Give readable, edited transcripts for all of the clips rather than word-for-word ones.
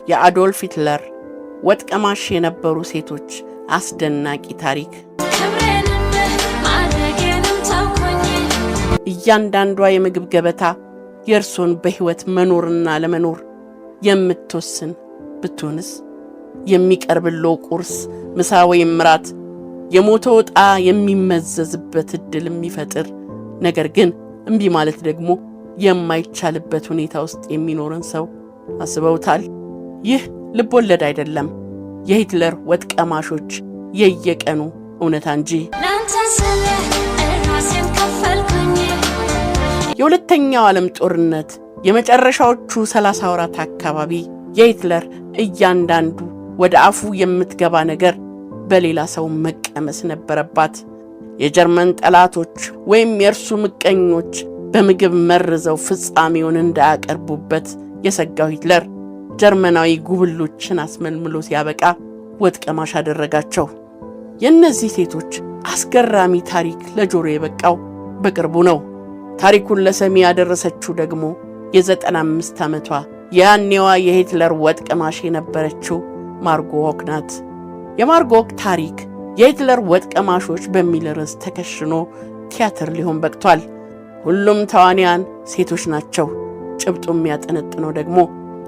የአዶልፍ ሂትለር ወጥ ቀማሽ የነበሩ ሴቶች አስደናቂ ታሪክ። እያንዳንዷ የምግብ ገበታ የእርሶን በሕይወት መኖርና ለመኖር የምትወስን ብትሆንስ? የሚቀርብሎ ቁርስ፣ ምሳ ወይም ምራት የሞተው ዕጣ የሚመዘዝበት ዕድል የሚፈጥር ነገር ግን እምቢ ማለት ደግሞ የማይቻልበት ሁኔታ ውስጥ የሚኖርን ሰው አስበውታል? ይህ ልብ ወለድ አይደለም፣ የሂትለር ወጥ ቀማሾች የየቀኑ እውነታ እንጂ። የሁለተኛው ዓለም ጦርነት የመጨረሻዎቹ 30 ወራት አካባቢ የሂትለር እያንዳንዱ ወደ አፉ የምትገባ ነገር በሌላ ሰው መቀመስ ነበረባት። የጀርመን ጠላቶች ወይም የእርሱ ምቀኞች በምግብ መርዘው ፍጻሜውን እንዳያቀርቡበት የሰጋው ሂትለር ጀርመናዊ ጉብሎችን አስመልምሎ ሲያበቃ ወጥ ቀማሽ አደረጋቸው። የእነዚህ ሴቶች አስገራሚ ታሪክ ለጆሮ የበቃው በቅርቡ ነው። ታሪኩን ለሰሚ ያደረሰችው ደግሞ የ95 ዓመቷ ያኔዋ የሂትለር ወጥ ቀማሽ የነበረችው ማርጎ ዎክ ናት። የማርጎ ዎክ ታሪክ የሂትለር ወጥ ቀማሾች በሚል ርዕስ ተከሽኖ ቲያትር ሊሆን በቅቷል። ሁሉም ተዋንያን ሴቶች ናቸው። ጭብጡ የሚያጠነጥነው ደግሞ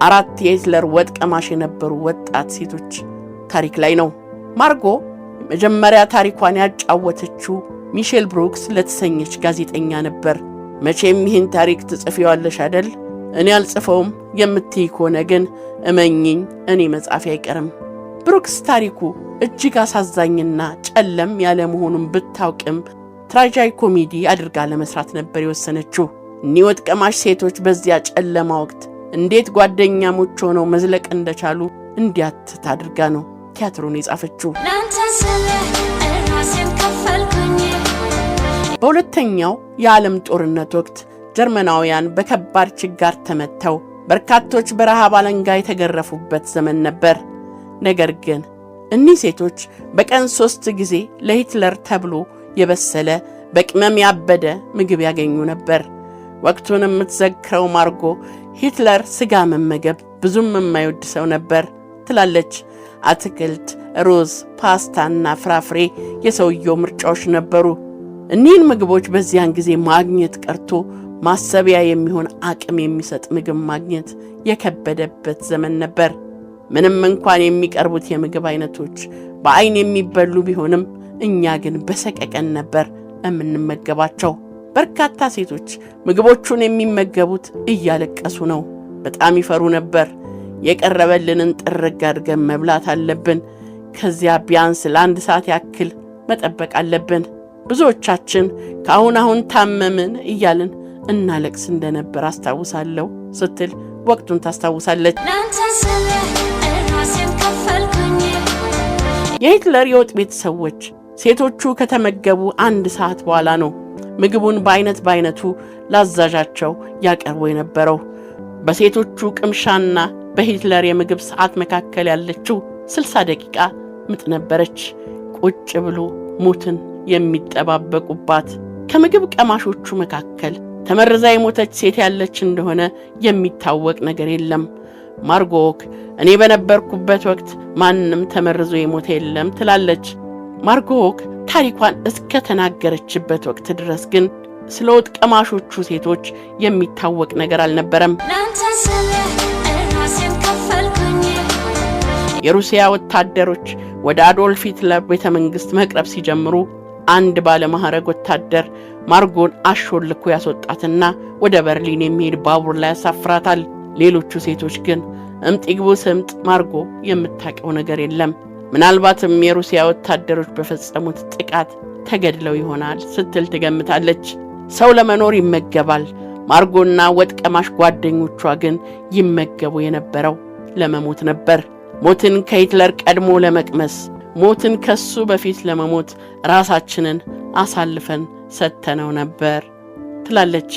4 የሂትለር ወጥ ቀማሽ የነበሩ ወጣት ሴቶች ታሪክ ላይ ነው። ማርጎ መጀመሪያ ታሪኳን ያጫወተችው ሚሼል ብሩክስ ለተሰኘች ጋዜጠኛ ነበር። መቼም ይህን ታሪክ ትጽፊዋለሽ አይደል? እኔ አልጽፈውም የምትይ ከሆነ ግን እመኚኝ፣ እኔ መጻፊ አይቀርም። ብሩክስ ታሪኩ እጅግ አሳዛኝና ጨለም ያለ መሆኑን ብታውቅም ትራጃይ ኮሜዲ አድርጋ ለመስራት ነበር የወሰነችው። እኒህ ወጥ ቀማሽ ሴቶች በዚያ ጨለማ ወቅት እንዴት ጓደኛሞች ሆነው መዝለቅ እንደቻሉ እንዲያትት አድርጋ ነው ቲያትሩን የጻፈችው። በሁለተኛው የዓለም ጦርነት ወቅት ጀርመናውያን በከባድ ችጋር ተመተው በርካቶች በረሃብ አለንጋ የተገረፉበት ዘመን ነበር። ነገር ግን እኒህ ሴቶች በቀን 3 ጊዜ ለሂትለር ተብሎ የበሰለ በቅመም ያበደ ምግብ ያገኙ ነበር። ወቅቱን የምትዘክረው ማርጎ ሂትለር ስጋ መመገብ ብዙም የማይወድ ሰው ነበር ትላለች። አትክልት፣ ሩዝ፣ ፓስታና ፍራፍሬ የሰውየው ምርጫዎች ነበሩ። እኒህን ምግቦች በዚያን ጊዜ ማግኘት ቀርቶ ማሰቢያ የሚሆን አቅም የሚሰጥ ምግብ ማግኘት የከበደበት ዘመን ነበር። ምንም እንኳን የሚቀርቡት የምግብ አይነቶች በአይን የሚበሉ ቢሆንም እኛ ግን በሰቀቀን ነበር የምንመገባቸው። በርካታ ሴቶች ምግቦቹን የሚመገቡት እያለቀሱ ነው። በጣም ይፈሩ ነበር። የቀረበልንን ጥርግ አድርገን መብላት አለብን። ከዚያ ቢያንስ ለ1 ሰዓት ያክል መጠበቅ አለብን። ብዙዎቻችን ከአሁን ታመምን እያልን እናለቅስ እንደነበር አስታውሳለሁ ስትል ወቅቱን ታስታውሳለች። የሂትለር የወጥ ቤት ሰዎች ሴቶቹ ከተመገቡ 1 ሰዓት በኋላ ነው ምግቡን በአይነቱ ላዛዣቸው ያቀርቡ የነበረው። በሴቶቹ ቅምሻና በሂትለር የምግብ ሰዓት መካከል ያለችው 60 ደቂቃ ምጥ ነበረች። ቁጭ ብሎ ሞትን የሚጠባበቁባት። ከምግብ ቀማሾቹ መካከል ተመርዛ የሞተች ሴት ያለች እንደሆነ የሚታወቅ ነገር የለም። ማርጎ ዎክ እኔ በነበርኩበት ወቅት ማንም ተመርዞ የሞተ የለም ትላለች። ማርጎ ዎክ ታሪኳን እስከ ተናገረችበት ወቅት ድረስ ግን ስለ ወጥ ቀማሾቹ ሴቶች የሚታወቅ ነገር አልነበረም። የሩሲያ ወታደሮች ወደ አዶልፍ ሂትለር ቤተመንግስት መቅረብ ሲጀምሩ አንድ ባለማዕረግ ወታደር ማርጎን አሾልኮ ያስወጣትና ወደ በርሊን የሚሄድ ባቡር ላይ ያሳፍራታል። ሌሎቹ ሴቶች ግን እምጥግቡ ስምጥ ማርጎ የምታውቀው ነገር የለም። ምናልባትም የሩሲያ ወታደሮች በፈጸሙት ጥቃት ተገድለው ይሆናል ስትል ትገምታለች። ሰው ለመኖር ይመገባል። ማርጎና ወጥ ቀማሽ ጓደኞቿ ግን ይመገቡ የነበረው ለመሞት ነበር። ሞትን ከሂትለር ቀድሞ ለመቅመስ፣ ሞትን ከሱ በፊት ለመሞት ራሳችንን አሳልፈን ሰጥተነው ነበር ትላለች።